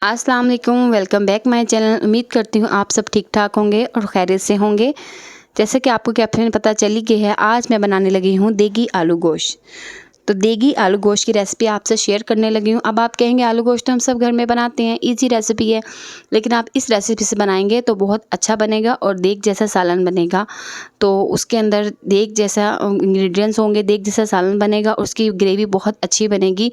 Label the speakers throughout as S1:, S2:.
S1: अस्सलाम वालेकुम, welcome back my channel. उम्मीद करती हूँ आप सब ठीक ठाक होंगे और खैरियत से होंगे। जैसे कि आपको कैप्शन में पता चली गई है, आज मैं बनाने लगी हूँ देगी आलू गोश्त। तो देगी आलू गोश्त की रेसिपी आपसे शेयर करने लगी हूँ। अब आप कहेंगे आलू गोश्त तो हम सब घर में बनाते हैं, इजी रेसिपी है, लेकिन आप इस रेसिपी से बनाएंगे तो बहुत अच्छा बनेगा और देग जैसा सालन बनेगा। तो उसके अंदर देग जैसा इंग्रेडिएंट्स होंगे, देग जैसा सालन बनेगा, उसकी ग्रेवी बहुत अच्छी बनेगी।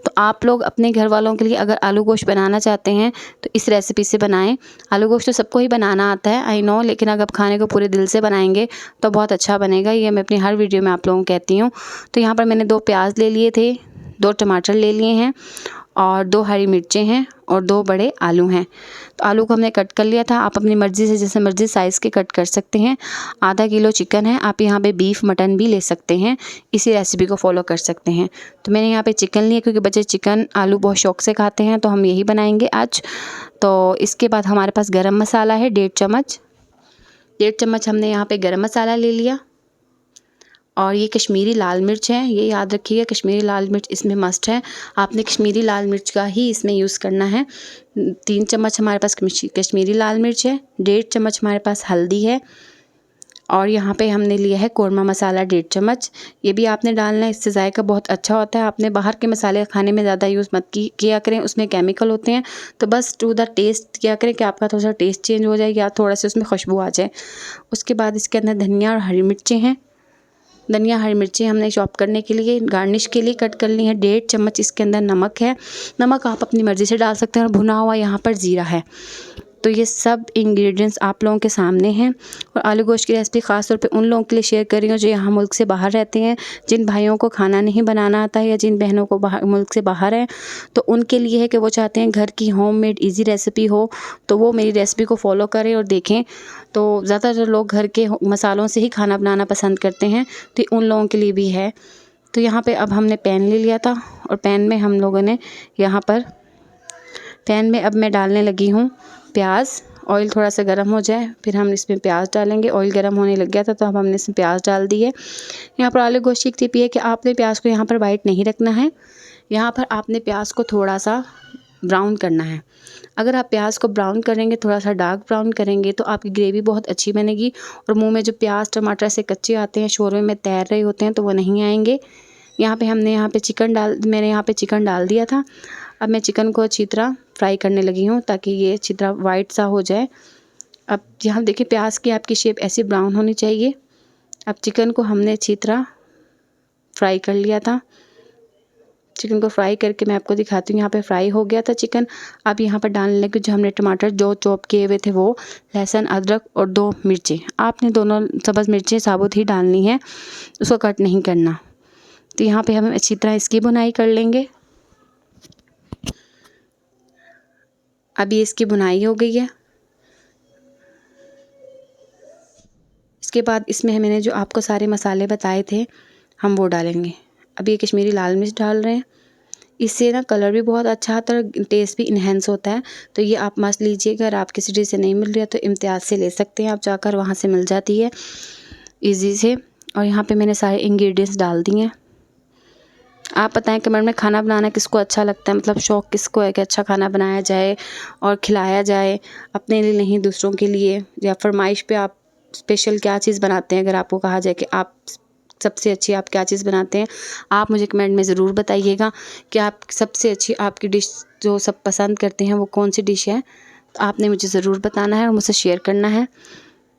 S1: तो आप लोग अपने घर वालों के लिए अगर आलू गोश्त बनाना चाहते हैं तो इस रेसिपी से बनाएं। आलू गोश्त तो सबको ही बनाना आता है, आई नो, लेकिन अगर आप खाने को पूरे दिल से बनाएंगे तो बहुत अच्छा बनेगा। ये मैं अपनी हर वीडियो में आप लोगों को कहती हूँ। तो यहाँ पर मैंने 2 प्याज ले लिए थे, 2 टमाटर ले लिए हैं और 2 हरी मिर्चें हैं और 2 बड़े आलू हैं। तो आलू को हमने कट कर लिया था। आप अपनी मर्ज़ी से जैसे मर्ज़ी साइज़ के कट कर सकते हैं। आधा किलो चिकन है, आप यहाँ पे बीफ मटन भी ले सकते हैं, इसी रेसिपी को फॉलो कर सकते हैं। तो मैंने यहाँ पे चिकन लिया क्योंकि बच्चे चिकन आलू बहुत शौक से खाते हैं, तो हम यही बनाएंगे आज। तो इसके बाद हमारे पास गरम मसाला है 1.5 चम्मच हमने यहाँ पे गरम मसाला ले लिया। और ये कश्मीरी लाल मिर्च है, ये याद रखिएगा, कश्मीरी लाल मिर्च इसमें मस्ट है। आपने कश्मीरी लाल मिर्च का ही इसमें यूज़ करना है। 3 चम्मच हमारे पास कश्मीरी लाल मिर्च है, 1.5 चम्मच हमारे पास हल्दी है और यहाँ पे हमने लिया है कौरमा मसाला 1.5 चम्मच। ये भी आपने डालना है, इससे जायका बहुत अच्छा होता है। आपने बाहर के मसाले खाने में ज़्यादा यूज़ मत किया करें, उसमें केमिकल होते हैं। तो बस टू द टेस्ट किया करें कि आपका थोड़ा सा टेस्ट चेंज हो जाए या थोड़ा सा उसमें खुशबू आ जाए। उसके बाद इसके अंदर धनिया और हरी मिर्चें हैं। धनिया हरी मिर्ची हमने चॉप करने के लिए गार्निश के लिए कट कर ली है। 1.5 चम्मच इसके अंदर नमक है, नमक आप अपनी मर्ज़ी से डाल सकते हैं। और भुना हुआ यहाँ पर ज़ीरा है। तो ये सब इंग्रेडिएंट्स आप लोगों के सामने हैं। और आलू गोश्त की रेसिपी ख़ास तौर पे उन लोगों के लिए शेयर कर रही हूँ जो यहाँ मुल्क से बाहर रहते हैं, जिन भाइयों को खाना नहीं बनाना आता है या जिन बहनों को मुल्क से बाहर है, तो उनके लिए है कि वो चाहते हैं घर की होममेड इजी रेसिपी हो, तो वो मेरी रेसिपी को फॉलो करें और देखें। तो ज़्यादातर लोग घर के मसालों से ही खाना बनाना पसंद करते हैं, तो उन लोगों के लिए भी है। तो यहाँ पे अब हमने पैन ले लिया था और पैन में हम लोगों ने यहाँ पर पैन में अब मैं डालने लगी हूँ प्याज। ऑयल थोड़ा सा गर्म हो जाए फिर हम इसमें प्याज डालेंगे। ऑयल गर्म होने लग गया था तो अब हमने इसमें प्याज डाल दी है। यहाँ पर आलू गोश्त की टिप ये है कि आपने प्याज को यहाँ पर वाइट नहीं रखना है, यहाँ पर आपने प्याज को थोड़ा सा ब्राउन करना है। अगर आप प्याज को ब्राउन करेंगे, थोड़ा सा डार्क ब्राउन करेंगे, तो आपकी ग्रेवी बहुत अच्छी बनेगी और मुंह में जो प्याज टमाटर से कच्चे आते हैं, शोरमे में तैर रहे होते हैं, तो वो नहीं आएंगे। मैंने यहाँ पे चिकन डाल दिया था। अब मैं चिकन को अच्छी तरह फ्राई करने लगी हूँ ताकि ये अच्छी तरह वाइट सा हो जाए। अब यहाँ देखिए प्याज की आपकी शेप ऐसी ब्राउन होनी चाहिए। अब चिकन को हमने अच्छी तरह फ्राई कर लिया था। चिकन को फ्राई करके मैं आपको दिखाती हूँ। यहाँ पे फ्राई हो गया था चिकन। अब यहाँ पर डालने लगे जो हमने टमाटर जो चॉप किए हुए थे वो, लहसुन अदरक और 2 मिर्चें। आपने दोनों सब्ज़ मिर्चें साबुत ही डालनी है, उसको कट नहीं करना। तो यहाँ पे हम अच्छी तरह इसकी बुनाई कर लेंगे। अभी इसकी बुनाई हो गई है। इसके बाद इसमें मैंने जो आपको सारे मसाले बताए थे हम वो डालेंगे। अभी ये कश्मीरी लाल मिर्च डाल रहे हैं, इससे ना कलर भी बहुत अच्छा आता है और टेस्ट भी इन्हेंस होता है। तो ये आप मस्त लीजिए, अगर आप किसी चीज़ से नहीं मिल रही है तो इम्तियाज़ से ले सकते हैं, आप जाकर वहाँ से मिल जाती है ईज़ी से। और यहाँ पे मैंने सारे इंग्रेडिएंट्स डाल दिए हैं। आप बताएं कमेंट में खाना बनाना किसको अच्छा लगता है, मतलब शौक़ किसको है कि अच्छा खाना बनाया जाए और खिलाया जाए, अपने लिए नहीं दूसरों के लिए। या फरमाइश पे आप स्पेशल क्या चीज़ बनाते हैं, अगर आपको कहा जाए कि आप सबसे अच्छी आप क्या चीज़ बनाते हैं, आप मुझे कमेंट में ज़रूर बताइएगा कि आप सबसे अच्छी आपकी डिश जो सब पसंद करते हैं वो कौन सी डिश है। तो आपने मुझे ज़रूर बताना है और मुझसे शेयर करना है।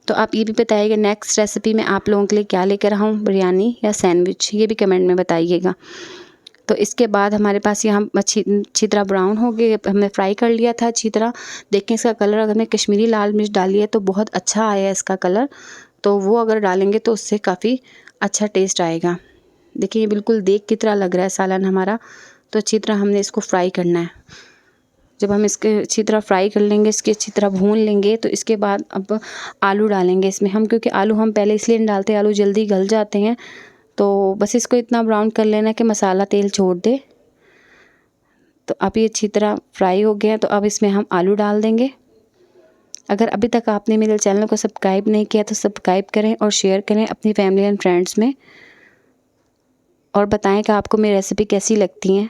S1: तो आप ये भी बताइएगा नेक्स्ट रेसिपी में आप लोगों के लिए क्या लेकर आऊँ, बिरयानी या सैंडविच, ये भी कमेंट में बताइएगा। तो इसके बाद हमारे पास यहाँ अच्छी तरह ब्राउन हो गए, हमने फ्राई कर लिया था अच्छी तरह। देखें इसका कलर, अगर हमने कश्मीरी लाल मिर्च डाली है तो बहुत अच्छा आया है इसका कलर, तो वो अगर डालेंगे तो उससे काफ़ी अच्छा टेस्ट आएगा। देखिए ये बिल्कुल देग की तरह लग रहा है सालन हमारा। तो अच्छी तरह हमने इसको फ्राई करना है। जब हम इसके अच्छी तरह फ्राई कर लेंगे, इसकी अच्छी तरह भून लेंगे, तो इसके बाद अब आलू डालेंगे इसमें हम, क्योंकि आलू हम पहले इसलिए नहीं डालते, आलू जल्दी गल जाते हैं। तो बस इसको इतना ब्राउन कर लेना कि मसाला तेल छोड़ दे। तो अब ये अच्छी तरह फ्राई हो गया, तो अब इसमें हम आलू डाल देंगे। अगर अभी तक आपने मेरे चैनल को सब्सक्राइब नहीं किया तो सब्सक्राइब करें और शेयर करें अपनी फैमिली एंड फ्रेंड्स में, और बताएं कि आपको मेरी रेसिपी कैसी लगती हैं।